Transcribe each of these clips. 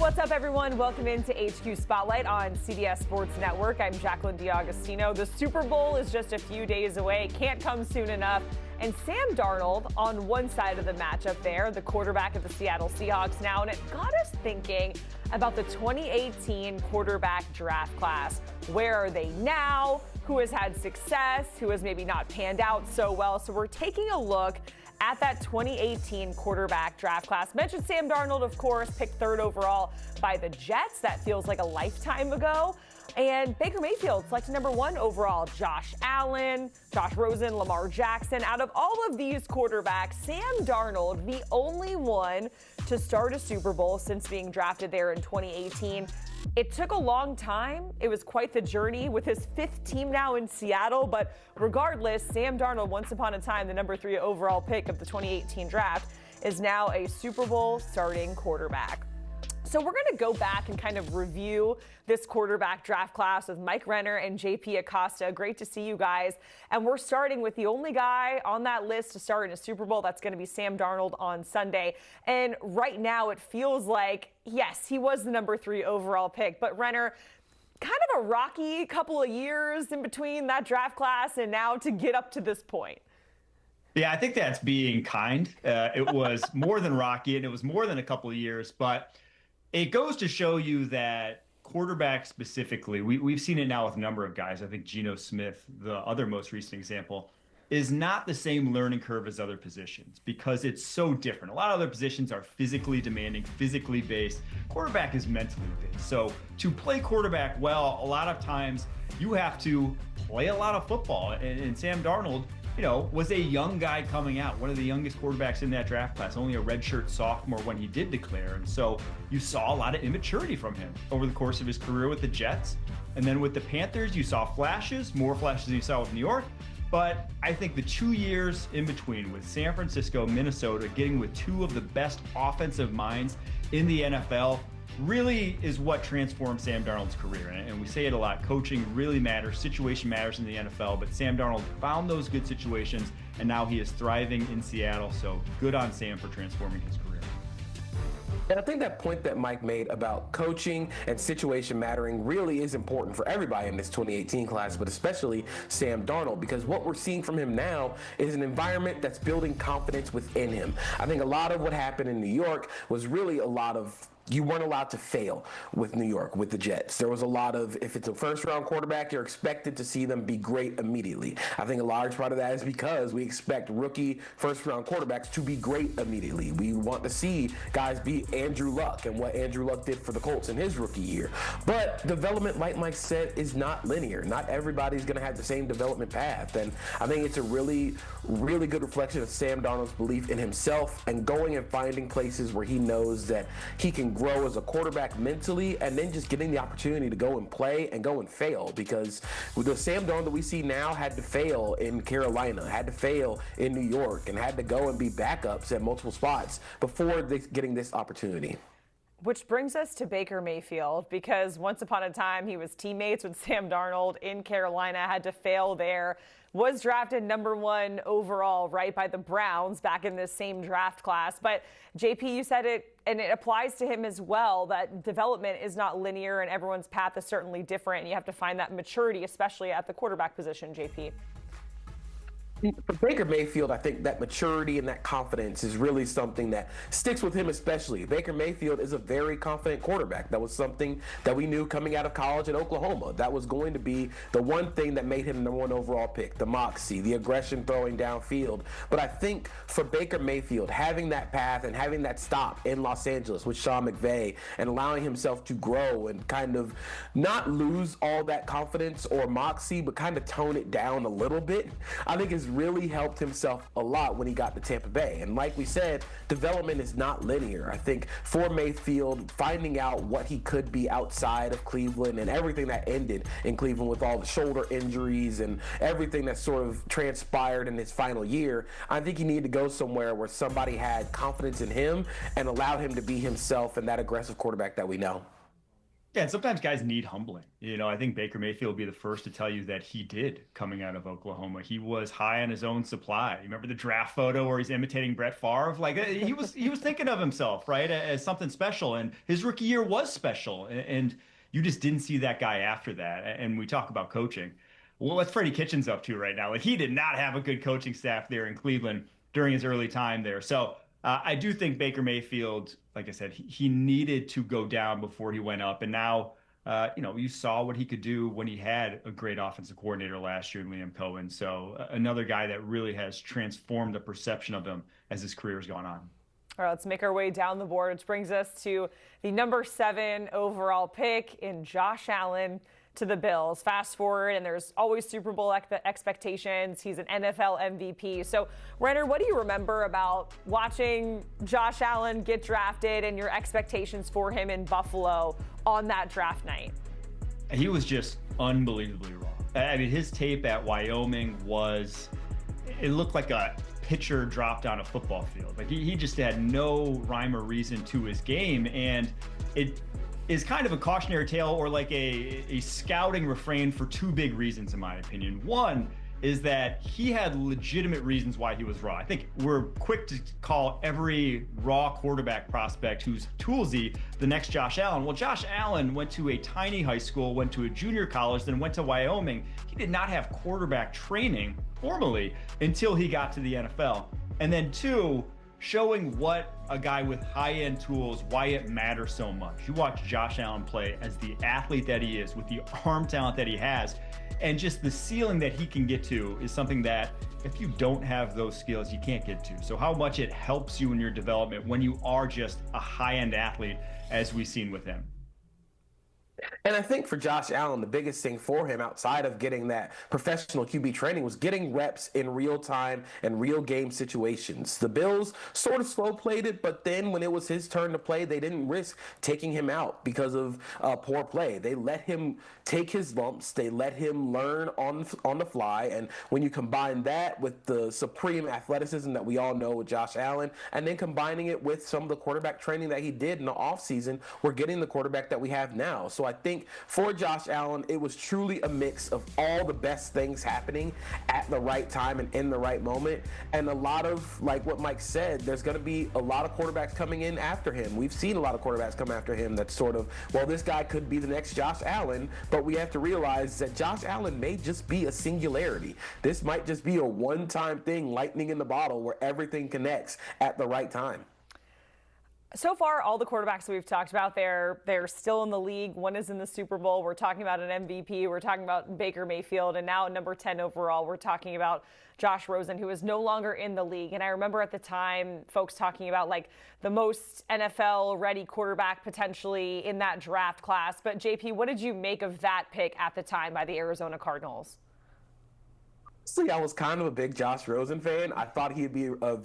What's up, everyone? Welcome into HQ Spotlight on CBS Sports Network. I'm Jacqueline D'Agostino. The Super Bowl is just a few days away. Can't come soon enough. And Sam Darnold on one side of the matchup there, the quarterback of the Seattle Seahawks now. And it got us thinking about the 2018 quarterback draft class. Where are they now? Who has had success? Who has maybe not panned out so well? So we're taking a look at that 2018 quarterback draft class. Mentioned Sam Darnold, of course, picked third overall by the Jets. That feels like a lifetime ago. And Baker Mayfield selected number one overall. Josh Allen, Josh Rosen, Lamar Jackson. Out of all of these quarterbacks, Sam Darnold, the only one to start a Super Bowl since being drafted there in 2018. It took a long time. It was quite the journey with his fifth team now in Seattle. But regardless, Sam Darnold, once upon a time, the number 3 overall pick of the 2018 draft, is now a Super Bowl starting quarterback. So we're going to go back and kind of review this quarterback draft class with Mike Renner and JP Acosta. Great to see you guys. And we're starting with the only guy on that list to start in a Super Bowl. That's going to be Sam Darnold on Sunday. And right now it feels like, yes, he was the number 3 overall pick. But Renner, kind of a rocky couple of years in between that draft class and now to get up to this point. Yeah, I think that's being kind. It was more than rocky, and it was more than a couple of years. But it goes to show you that quarterback specifically, we've seen it now with a number of guys. I think Geno Smith, the other most recent example, is not the same learning curve as other positions because it's so different. A lot of other positions are physically demanding, physically based. Quarterback is mentally based. So to play quarterback well, a lot of times you have to play a lot of football. And Sam Darnold, was a young guy coming out, one of the youngest quarterbacks in that draft class, only a redshirt sophomore when he did declare. And so you saw a lot of immaturity from him over the course of his career with the Jets. And then with the Panthers, you saw flashes, more flashes than you saw with New York. But I think the 2 years in between with San Francisco, Minnesota, getting with 2 of the best offensive minds in the NFL really is what transformed Sam Darnold's career. And we say it a lot, coaching really matters, situation matters in the NFL, but Sam Darnold found those good situations, and now he is thriving in Seattle. So good on Sam for transforming his career. And I think that point that Mike made about coaching and situation mattering really is important for everybody in this 2018 class, but especially Sam Darnold, because what we're seeing from him now is an environment that's building confidence within him. I think a lot of what happened in New York was really a lot of you weren't allowed to fail with New York, with the Jets. There was a lot of, if it's a first-round quarterback, you're expected to see them be great immediately. I think a large part of that is because we expect rookie first-round quarterbacks to be great immediately. We want to see guys be Andrew Luck and what Andrew Luck did for the Colts in his rookie year. But development, like Mike said, is not linear. Not everybody's going to have the same development path. And I think it's a really, really good reflection of Sam Darnold's belief in himself and going and finding places where he knows that he can grow as a quarterback mentally, and then just getting the opportunity to go and play and go and fail, because the Sam Darnold that we see now had to fail in Carolina, had to fail in New York, and had to go and be backups at multiple spots before getting this opportunity. Which brings us to Baker Mayfield, because once upon a time he was teammates with Sam Darnold in Carolina, had to fail there, was drafted number 1 overall, right, by the Browns back in this same draft class. But JP, you said it, and it applies to him as well, that development is not linear and everyone's path is certainly different. And you have to find that maturity, especially at the quarterback position, JP. For Baker Mayfield, I think that maturity and that confidence is really something that sticks with him especially. Baker Mayfield is a very confident quarterback. That was something that we knew coming out of college at Oklahoma. That was going to be the one thing that made him the number 1 overall pick, the moxie, the aggression throwing downfield. But I think for Baker Mayfield, having that path and having that stop in Los Angeles with Sean McVay and allowing himself to grow and kind of not lose all that confidence or moxie, but kind of tone it down a little bit, I think is really helped himself a lot when he got to Tampa Bay. And like we said, development is not linear. I think for Mayfield, finding out what he could be outside of Cleveland and everything that ended in Cleveland with all the shoulder injuries and everything that sort of transpired in his final year, I think he needed to go somewhere where somebody had confidence in him and allowed him to be himself and that aggressive quarterback that we know. Yeah, and sometimes guys need humbling. I think Baker Mayfield will be the first to tell you that he did coming out of Oklahoma. He was high on his own supply. You remember the draft photo where he's imitating Brett Favre? Like he was thinking of himself, right, as something special. And his rookie year was special. And you just didn't see that guy after that. And we talk about coaching. Well, what's Freddie Kitchens up to right now? Like he did not have a good coaching staff there in Cleveland during his early time there. So I do think Baker Mayfield, like I said, he needed to go down before he went up. And now, you saw what he could do when he had a great offensive coordinator last year in Liam Cohen. So another guy that really has transformed the perception of him as his career has gone on. All right, let's make our way down the board, which brings us to the number 7 overall pick in Josh Allen to the Bills. Fast forward, and there's always Super Bowl expectations. He's an NFL MVP. So, Renner, what do you remember about watching Josh Allen get drafted and your expectations for him in Buffalo on that draft night? He was just unbelievably raw. I mean, his tape at Wyoming it looked like a pitcher dropped on a football field. Like he just had no rhyme or reason to his game. And it is kind of a cautionary tale or like a scouting refrain for 2 big reasons, in my opinion. One is that he had legitimate reasons why he was raw. I think we're quick to call every raw quarterback prospect who's toolsy the next Josh Allen. Well, Josh Allen went to a tiny high school, went to a junior college, then went to Wyoming. He did not have quarterback training formally until he got to the NFL. And then 2, showing what a guy with high-end tools, why it matters so much. You watch Josh Allen play as the athlete that he is, with the arm talent that he has, and just the ceiling that he can get to is something that if you don't have those skills, you can't get to. So how much it helps you in your development when you are just a high-end athlete, as we've seen with him. And I think for Josh Allen, the biggest thing for him outside of getting that professional QB training was getting reps in real time and real game situations. The Bills sort of slow played it, but then when it was his turn to play, they didn't risk taking him out because of poor play. They let him take his lumps. They let him learn on the fly. And when you combine that with the supreme athleticism that we all know with Josh Allen, and then combining it with some of the quarterback training that he did in the offseason, we're getting the quarterback that we have now. So I think for Josh Allen, it was truly a mix of all the best things happening at the right time and in the right moment. And a lot of, like what Mike said, there's going to be a lot of quarterbacks coming in after him. We've seen a lot of quarterbacks come after him that's sort of, well, this guy could be the next Josh Allen, but we have to realize that Josh Allen may just be a singularity. This might just be a one-time thing, lightning in the bottle, where everything connects at the right time. So far, all the quarterbacks that we've talked about, they're still in the league. One is in the Super Bowl. We're talking about an MVP. We're talking about Baker Mayfield. And now at number 10 overall, we're talking about Josh Rosen, who is no longer in the league. And I remember at the time, folks talking about like the most NFL-ready quarterback potentially in that draft class. But JP, what did you make of that pick at the time by the Arizona Cardinals? Honestly, I was kind of a big Josh Rosen fan. I thought he'd be a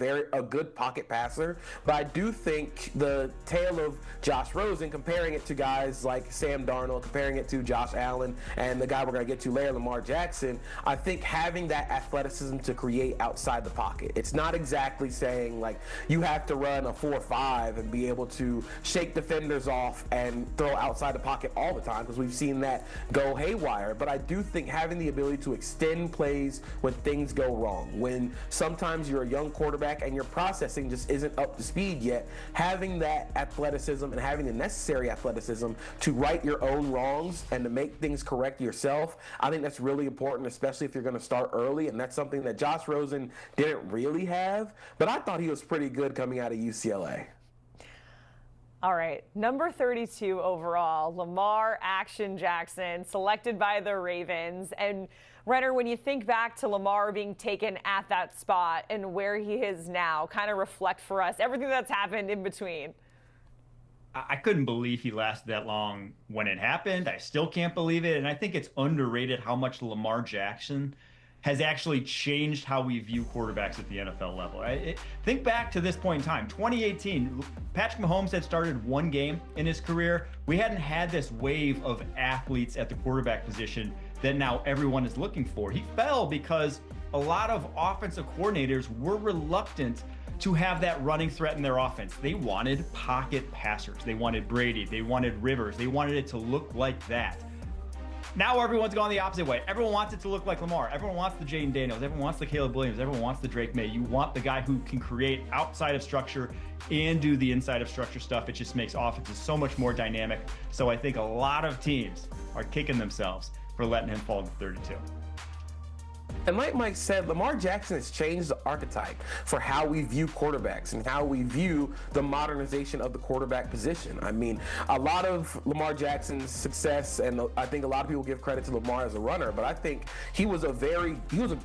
good pocket passer, but I do think the tale of Josh Rosen, comparing it to guys like Sam Darnold, comparing it to Josh Allen, and the guy we're going to get to later, Lamar Jackson, I think having that athleticism to create outside the pocket. It's not exactly saying like you have to run a 4.5 and be able to shake defenders off and throw outside the pocket all the time, because we've seen that go haywire. But I do think having the ability to extend plays when things go wrong, when sometimes you're a young quarterback and your processing just isn't up to speed yet, having that athleticism and having the necessary athleticism to right your own wrongs and to make things correct yourself, I think that's really important, especially if you're going to start early. And that's something that Josh Rosen didn't really have, but I thought he was pretty good coming out of UCLA. All right, number 32 overall, Lamar Jackson, selected by the Ravens. And Renner, when you think back to Lamar being taken at that spot and where he is now, kind of reflect for us everything that's happened in between. I couldn't believe he lasted that long when it happened. I still can't believe it. And I think it's underrated how much Lamar Jackson has actually changed how we view quarterbacks at the NFL level. Think back to this point in time, 2018, Patrick Mahomes had started one game in his career. We hadn't had this wave of athletes at the quarterback position that now everyone is looking for. He fell because a lot of offensive coordinators were reluctant to have that running threat in their offense. They wanted pocket passers. They wanted Brady. They wanted Rivers. They wanted it to look like that. Now everyone's gone the opposite way. Everyone wants it to look like Lamar. Everyone wants the Jaden Daniels. Everyone wants the Caleb Williams. Everyone wants the Drake May. You want the guy who can create outside of structure and do the inside of structure stuff. It just makes offenses so much more dynamic. So I think a lot of teams are kicking themselves for letting him fall to 32. And like Mike said, Lamar Jackson has changed the archetype for how we view quarterbacks and how we view the modernization of the quarterback position. I mean, a lot of Lamar Jackson's success, and I think a lot of people give credit to Lamar as a runner, but I think he was a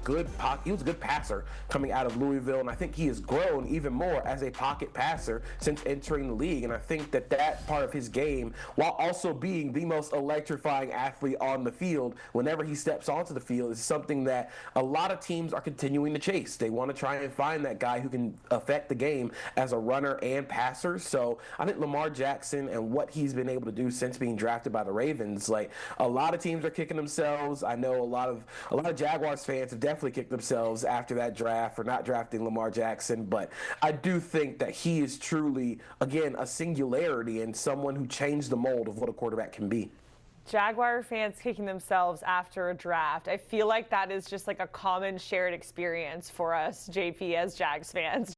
good passer coming out of Louisville, and I think he has grown even more as a pocket passer since entering the league. And I think that part of his game, while also being the most electrifying athlete on the field, whenever he steps onto the field, is something that a lot of teams are continuing to chase. They want to try and find that guy who can affect the game as a runner and passer. So I think Lamar Jackson and what he's been able to do since being drafted by the Ravens, like, a lot of teams are kicking themselves. I know a lot of Jaguars fans have definitely kicked themselves after that draft for not drafting Lamar Jackson, but I do think that he is truly, again, a singularity and someone who changed the mold of what a quarterback can be. Jaguar fans kicking themselves after a draft. I feel like that is just like a common shared experience for us, JP, as Jags fans.